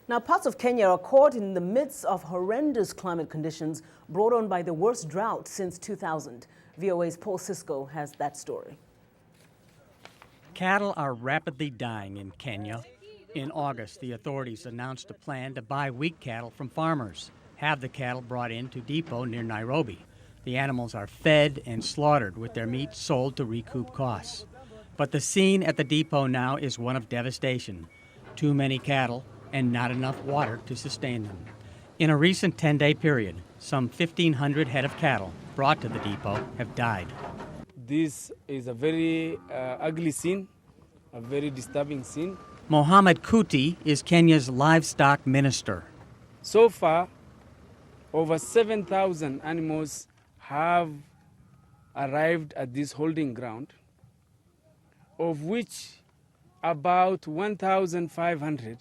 Now, parts of Kenya are caught in the midst of horrendous climate conditions brought on by the worst drought since 2000. VOA's Paul Sisco has that story. Cattle are rapidly dying in Kenya. In August, the authorities announced a plan to buy weak cattle from farmers, have the cattle brought in to depot near Nairobi. The animals are fed and slaughtered with their meat sold to recoup costs. But the scene at the depot now is one of devastation. Too many cattle and not enough water to sustain them. In a recent 10-day period, some 1,500 head of cattle brought to the depot have died. This is a very ugly scene, a very disturbing scene. Mohammed Kuti is Kenya's livestock minister. So far, over 7,000 animals have arrived at this holding ground, of which about 1,500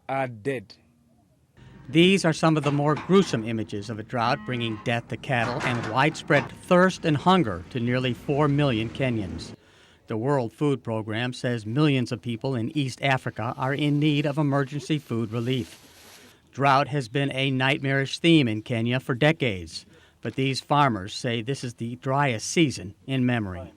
are dead. These are some of the more gruesome images of a drought bringing death to cattle and widespread thirst and hunger to nearly 4 million Kenyans. The World Food Program says millions of people in East Africa are in need of emergency food relief. Drought has been a nightmarish theme in Kenya for decades, but these farmers say this is the driest season in memory.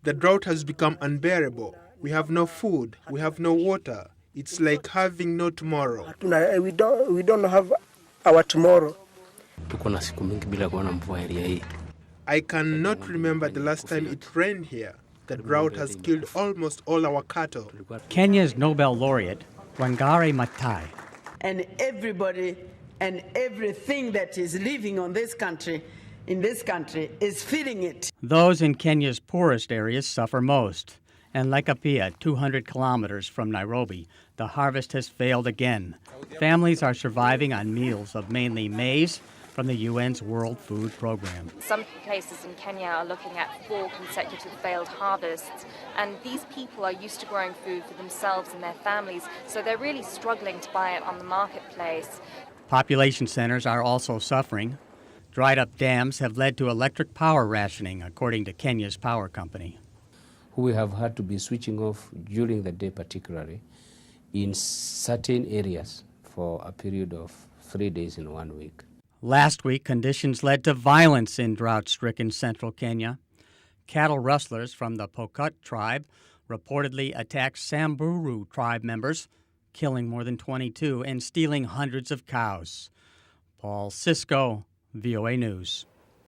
The drought has become unbearable. We have no food, we have no water. It's like having no tomorrow. We don't have our tomorrow. I cannot remember the last time it rained here. The drought has killed almost all our cattle. Kenya's Nobel laureate, Wangari Maathai. And everybody and everything that is living on this country, in this country, is feeding it. Those in Kenya's poorest areas suffer most. And Laikipia, 200 kilometers from Nairobi, the harvest has failed again. Families are surviving on meals of mainly maize from the UN's World Food Program. Some places in Kenya are looking at 4 consecutive failed harvests, and these people are used to growing food for themselves and their families, so they're really struggling to buy it on the marketplace. Population centers are also suffering. Dried up dams have led to electric power rationing, according to Kenya's power company. We have had to be switching off during the day, particularly in certain areas for a period of 3 days in 1 week. Last week, conditions led to violence in drought-stricken central Kenya. Cattle rustlers from the Pokot tribe reportedly attacked Samburu tribe members, killing more than 22 and stealing hundreds of cows. Paul Sisco, VOA News.